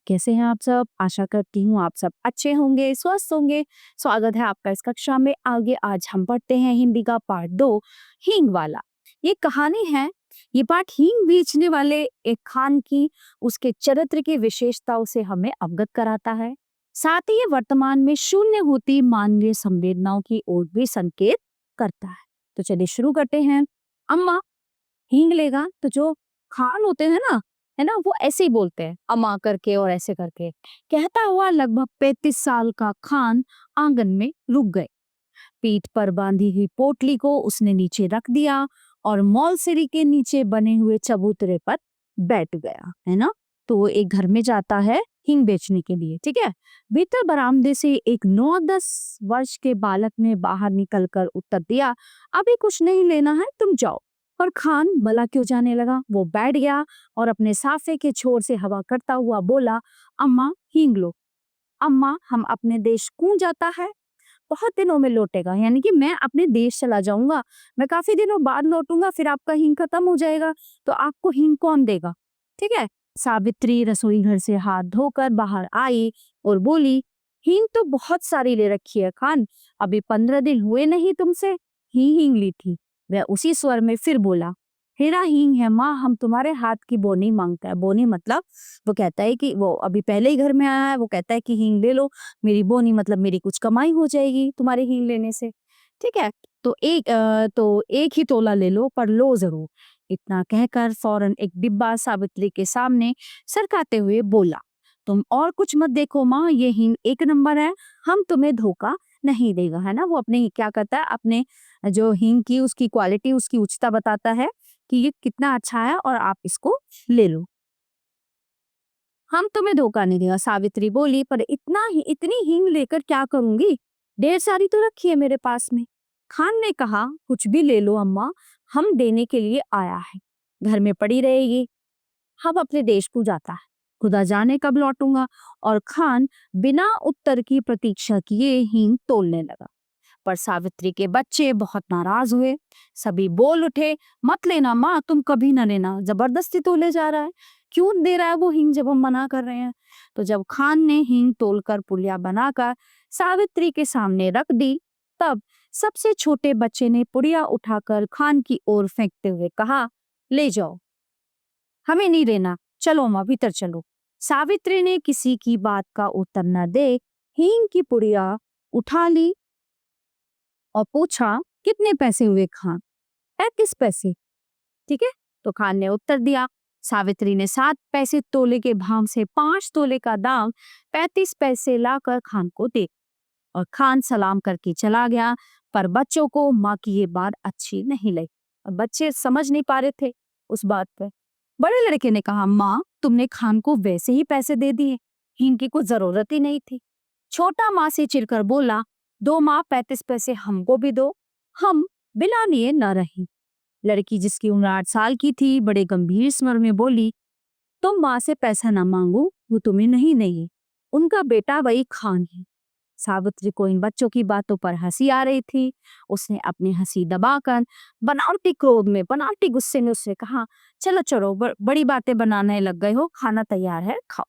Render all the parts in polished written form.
कैसे हैं आप सब? आशा करती हूँ आप सब अच्छे होंगे, स्वस्थ होंगे। स्वागत है आपका इस कक्षा में। आगे आज हम पढ़ते हैं हिंदी का पार्ट 2, हींग वाला। ये कहानी है, ये पाठ हींग बेचने वाले एक खान की उसके चरित्र की विशेषताओं से हमें अवगत कराता है। साथ ही ये वर्तमान में शून्य होती मानवीय संवेदनाओं की ओर भी संकेत करता है। तो चलिए शुरू करते हैं। अम्मा हींग लेगा तो जो खान होते हैं ना, है ना, वो ऐसे ही बोलते हैं अम्मा करके और ऐसे करके। कहता हुआ लगभग 35 साल का खान आंगन में रुक गए। पीठ पर बांधी हुई पोटली को उसने नीचे रख दिया और मौलसिरी के नीचे बने हुए चबूतरे पर बैठ गया, है ना। तो वो एक घर में जाता है हींग बेचने के लिए, ठीक है। भीतर बरामदे से एक 9-10 वर्ष के बालक ने बाहर निकलकर उत्तर दिया, अभी कुछ नहीं लेना है, तुम जाओ। और खान भला क्यों जाने लगा। वो बैठ गया और अपने साफे के छोर से हवा करता हुआ बोला, अम्मा हींग लो। अम्मा हम अपने देश कौन जाता है, बहुत दिनों में लौटेगा, यानी कि मैं अपने देश चला जाऊंगा, मैं काफी दिनों बाद लौटूंगा, फिर आपका हींग खत्म हो जाएगा, तो आपको हींग कौन देगा। ठीक है। सावित्री रसोई घर से हाथ धोकर बाहर आई और बोली, हींग तो बहुत सारी ले रखी है खान, अभी 15 दिन हुए नहीं तुमसे ही हींग ली थी। वह उसी स्वर में फिर बोला, हेरा हींग है माँ, हम तुम्हारे हाथ की बोनी मांगता है। बोनी मतलब वो कहता है कि वो अभी पहले ही घर में आया है, वो कहता है कि हींग ले लो। मेरी बोनी मतलब मेरी कुछ कमाई हो जाएगी तुम्हारे हींग लेने से। ठीक है। तो एक ही तोला ले लो, पर लो जरूर। इतना कहकर फौरन एक डिब्बा सावित्री के सामने सरकाते हुए बोला, तुम और कुछ मत देखो माँ, ये हींग एक नंबर है, हम तुम्हें धोखा नहीं देगा, है ना। वो अपने क्या करता है, अपने जो हींग की उसकी क्वालिटी, उसकी उच्चता बताता है कि ये कितना अच्छा है और आप इसको ले लो, हम तुम्हें धोखा नहीं देगा। सावित्री बोली, पर इतनी हींग लेकर क्या करूंगी, ढेर सारी तो रखी है मेरे पास में। खान ने कहा, कुछ भी ले लो अम्मा, हम देने के लिए आया है, घर में पड़ी रहेगी, हम अपने देश को जाता है, खुदा जाने कब लौटूंगा। और खान बिना उत्तर की प्रतीक्षा किए हींग तोलने लगा। पर सावित्री के बच्चे बहुत नाराज हुए। सभी बोल उठे, मत लेना माँ, तुम कभी ना लेना, जबरदस्ती तोले जा रहा है, क्यों दे रहा है वो हींग जब हम मना कर रहे हैं। तो जब खान ने हींग तोलकर पुलिया बनाकर सावित्री के सामने रख दी, तब सबसे छोटे बच्चे ने पुड़िया उठाकर खान की ओर फेंकते हुए कहा, ले जाओ, हमें नहीं लेना, चलो माँ भीतर चलो। सावित्री ने किसी की बात का उत्तर न दे हींग की पुड़िया उठा ली और पूछा, कितने पैसे हुए खान। 35 पैसे। ठीक है। तो खान ने उत्तर दिया। सावित्री ने 7 पैसे तोले के भाव से 5 तोले का दाम 35 पैसे लाकर खान को दे, और खान सलाम करके चला गया। पर बच्चों को माँ की ये बात अच्छी नहीं लगी और बच्चे समझ नहीं पा रहे थे उस बात पे। बड़े लड़के ने कहा, माँ तुमने खान को वैसे ही पैसे दे दिए, इनकी कुछ जरूरत ही नहीं थी। छोटा माँ से चिढ़कर बोला, दो माँ, 35 पैसे हमको भी दो, हम बिना लिए न रही। लड़की जिसकी उम्र 8 साल की थी बड़े गंभीर स्वर में बोली, तुम माँ से पैसा ना मांगो, वो तुम्हें नहीं देगी, उनका बेटा वही खान है। सावित्री को इन बच्चों की बातों पर हंसी आ रही थी। उसने अपनी हंसी दबाकर बनावटी क्रोध में, बनावटी गुस्से में उससे कहा, चलो चलो, बड़ी बातें बनाने लग गए हो, खाना तैयार है, खाओ।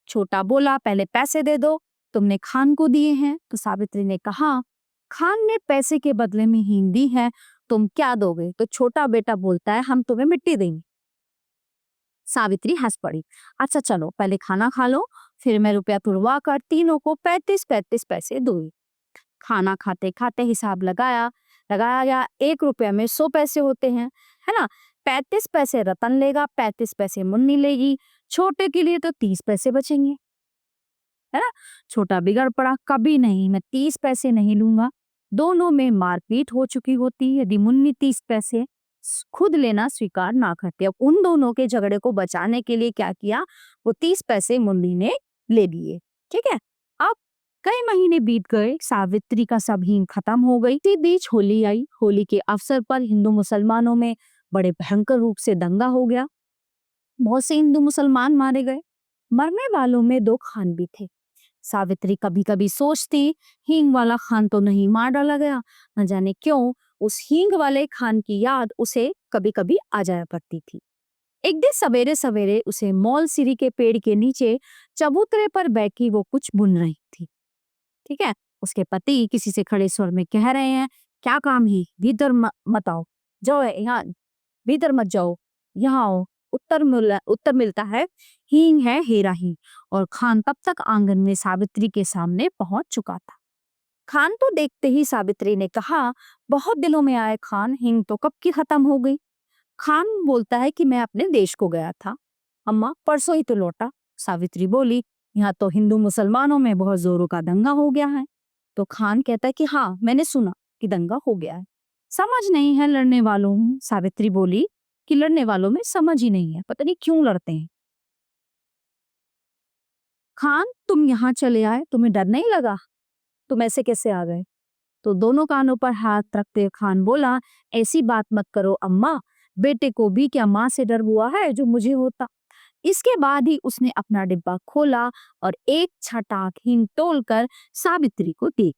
छोटा बोला, पहले पैसे दे दो, तुमने खान को दिए हैं। तो सावित्री ने कहा, खान ने पैसे के बदले में हींग दी है, तुम क्या दोगे। तो छोटा बेटा बोलता है, हम तुम्हें मिट्टी देंगे। सावित्री हंस पड़ी, अच्छा चलो पहले खाना खा लो, फिर मैं रुपया तुड़वा कर तीनों को 35-35 पैसे दूंगी। खाना खाते खाते हिसाब लगाया लगाया गया, 1 रुपया में 100 पैसे होते हैं, है ना। 35 पैसे रतन लेगा, 35 पैसे मुन्नी लेगी, छोटे के लिए तो 30 पैसे बचेंगे, है ना। छोटा बिगड़ पड़ा, कभी नहीं, मैं 30 पैसे नहीं लूंगा। दोनों में मारपीट हो चुकी होती यदि मुन्नी 30 पैसे खुद लेना स्वीकार ना करती। अब उन दोनों के झगड़े को बचाने के लिए क्या किया, वो 30 पैसे मुन्नी ने ले लिए। ठीक है। अब कई महीने बीत गए, सावित्री का सब हींग खत्म हो गई। इसी बीच होली आई। होली के अवसर पर हिंदू मुसलमानों में बड़े भयंकर रूप से दंगा हो गया। बहुत से हिंदू मुसलमान मारे गए। मरने वालों में 2 खान भी थे। सावित्री कभी कभी सोचती, हींग वाला खान तो नहीं मार डाला गया, न जाने क्यों उस हींग वाले खान की याद उसे कभी कभी आ जाया करती थी। एक दिन सवेरे सवेरे उसे मॉल सीरी के पेड़ के नीचे चबूतरे पर बैठी वो कुछ बुन रही थी। ठीक है। उसके पति किसी से खड़े स्वर में कह रहे हैं, क्या काम ही, भीतर मत आओ, जाओ यहाँ, भीतर मत जाओ, यहाँ आओ। उत्तर मिलता है, हींग है हेरा हींग। और खान तब तक आंगन में सावित्री के सामने पहुंच चुका था। खान तो देखते ही सावित्री ने कहा, बहुत दिनों में आए खान, हींग तो कब की खत्म हो गई। खान बोलता है कि मैं अपने देश को गया था, अम्मा परसों ही तो लौटा। सावित्री बोली, यहाँ तो हिंदू मुसलमानों में बहुत जोरों का दंगा हो गया है। तो खान कहता है कि हाँ, मैंने सुना कि दंगा हो गया है। समझ नहीं है लड़ने वालों में। सावित्री बोली कि लड़ने वालों में समझ ही नहीं है, पता नहीं क्यों लड़ते हैं। खान, तुम यहाँ चले आए, तुम्हें डर नहीं लगा? तुम ऐसे कैसे आ गए? तो दोनों कानों पर हाथ रखते खान बोला, ऐसी बात मत करो अम्मा, बेटे को भी क्या माँ से डर हुआ है जो मुझे होता। इसके बाद ही उसने अपना डिब्बा खोला और एक छटाक हींग तोलकर सावित्री को दी।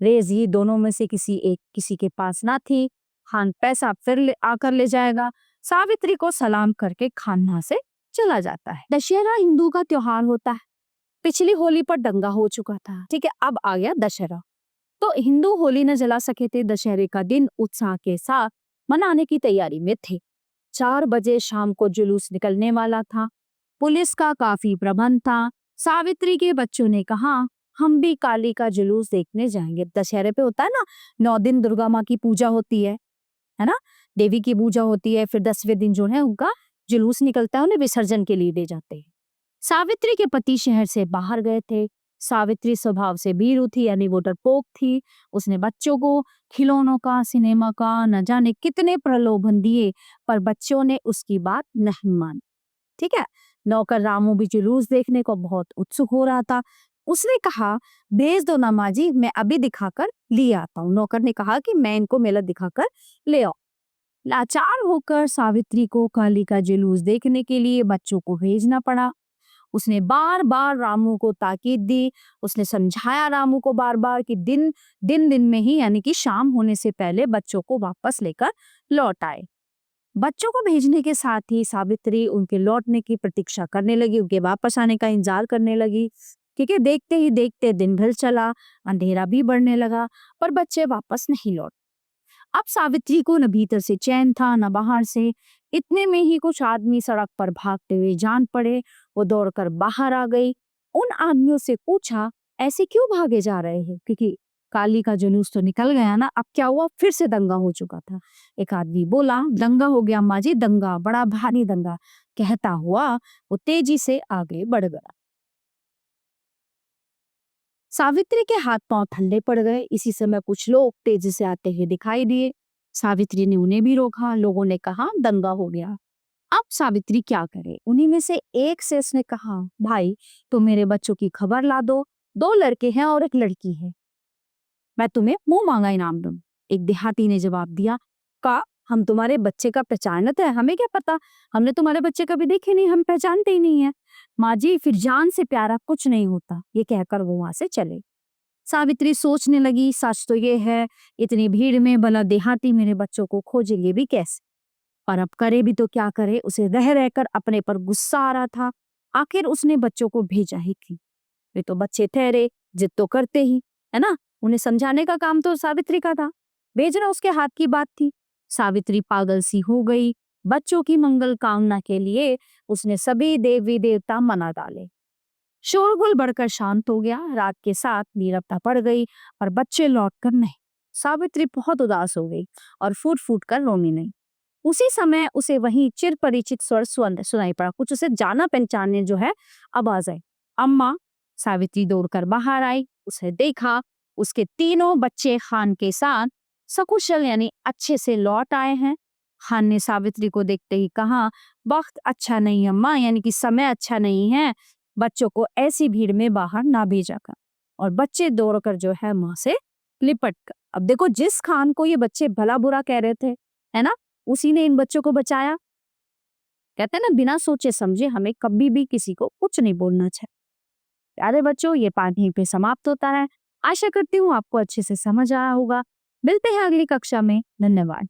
रेजी दोनों में से किसी के पास ना थी। खान पैसा फिर आकर ले जाएगा। सावित्री को सलाम करके खान वहां से चला जाता है। दशहरा हिंदू का त्योहार होता है। पिछली होली पर दंगा हो चुका था, ठीक है, अब आ गया दशहरा। तो हिंदू होली न जला सके थे। दशहरे का दिन उत्साह के साथ मनाने की तैयारी में थे। 4 बजे शाम को जुलूस निकलने वाला था। पुलिस का काफी प्रबंध था। सावित्री के बच्चों ने कहा, हम भी काली का जुलूस देखने जाएंगे। दशहरे पे होता है ना, 9 दिन दुर्गा माँ की पूजा होती है ना, देवी की पूजा होती है। फिर 10वें दिन जो है उनका जुलूस निकलता है, उन्हें विसर्जन के लिए ले जाते हैं। सावित्री के पति शहर से बाहर गए थे। सावित्री स्वभाव से भीरू थी, यानी वो डरपोक थी। उसने बच्चों को खिलौनों का, सिनेमा का, न जाने कितने प्रलोभन दिए, पर बच्चों ने उसकी बात नहीं मानी। ठीक है। नौकर रामू भी जुलूस देखने को बहुत उत्सुक हो रहा था। उसने कहा, भेज दो ना माँ जी, मैं अभी दिखाकर ले आता हूँ। नौकर ने कहा कि मैं इनको मेला दिखाकर ले आओ। लाचार होकर सावित्री को काली का जुलूस देखने के लिए बच्चों को भेजना पड़ा। उसने बार बार रामू को ताकीद दी। उसने समझाया रामू को बार बार कि दिन में ही, यानी कि शाम होने से पहले बच्चों को वापस लेकर लौट आए। बच्चों को भेजने के साथ ही सावित्री उनके लौटने की प्रतीक्षा करने लगी, उनके वापस आने का इंतजार करने लगी। क्योंकि देखते ही देखते दिन भर चला, अंधेरा भी बढ़ने लगा, पर बच्चे वापस नहीं लौट। अब सावित्री को न भीतर से चैन था न बाहर से। इतने में ही कुछ आदमी सड़क पर भागते हुए जान पड़े। वो दौड़कर बाहर आ गई। उन आदमियों से पूछा, ऐसे क्यों भागे जा रहे हैं? क्योंकि काली का जुलूस तो निकल गया ना, अब क्या हुआ? फिर से दंगा हो चुका था। एक आदमी बोला, दंगा हो गया माँ जी, दंगा, बड़ा भारी दंगा। कहता हुआ वो तेजी से आगे बढ़ गया। सावित्री के हाथ पांव ठंडे पड़ गए। इसी समय कुछ लोग तेजी से आते हुए दिखाई दिए। सावित्री ने उन्हें भी रोका। लोगों ने कहा, दंगा हो गया। अब सावित्री क्या करे? उन्हीं में से एक से उसने कहा, भाई तुम मेरे बच्चों की खबर ला दो। 2 लड़के हैं और एक लड़की है, मैं तुम्हें मुंह मांगा इनाम दूं। एक देहाती ने जवाब दिया, का हम तुम्हारे बच्चे का पहचानते हैं, हमें क्या पता, हमने तुम्हारे बच्चे कभी देखे नहीं, हम पहचानते ही नहीं है। माँ जी, फिर जान से प्यारा कुछ नहीं होता। ये कहकर वो वहां से चले। सावित्री सोचने लगी, सच तो ये है, इतनी भीड़ में भला देहाती मेरे बच्चों को खोजेंगे भी कैसे? पर अब करे भी तो क्या करे? उसे रह रहकर अपने पर गुस्सा आ रहा था। आखिर उसने बच्चों को भेजा ही क्यों? वे तो बच्चे ठहरे, जिद तो करते ही, है ना? उन्हें समझाने का काम तो सावित्री का था, भेजना उसके हाथ की बात थी। सावित्री पागल सी हो गई। बच्चों की मंगल कामना के लिए उसने सभी देवी देवता मना डाले। शोरगुल बढ़कर शांत हो गया। रात के साथ नीरवता पड़ गई, पर बच्चे लौटकर नहीं। सावित्री बहुत उदास हो गई और फूट फूट कर रोने लगी। उसी समय उसे वही चिर परिचित स्वर सुनाई पड़ा, कुछ उसे जाना पहचाने जो है आवाज आई, अम्मा। सावित्री दौड़कर बाहर आई। उसे देखा, उसके तीनों बच्चे खान के साथ सकुशल यानी अच्छे से लौट आए हैं। खान ने सावित्री को देखते ही कहा, वक्त अच्छा नहीं अम्मा, यानी कि समय अच्छा नहीं है, बच्चों को ऐसी भीड़ में बाहर ना भेजा कर। और बच्चे दौड़कर जो है माँ से लिपट कर, अब देखो जिस खान को ये बच्चे भला बुरा कह रहे थे, है ना, उसी ने इन बच्चों को बचाया। कहते हैं ना, बिना सोचे समझे हमें कभी भी किसी को कुछ नहीं बोलना चाहिए। प्यारे बच्चों, ये पाठ यहीं पे समाप्त होता है। आशा करती हूँ आपको अच्छे से समझ आया होगा। मिलते हैं अगली कक्षा में। धन्यवाद।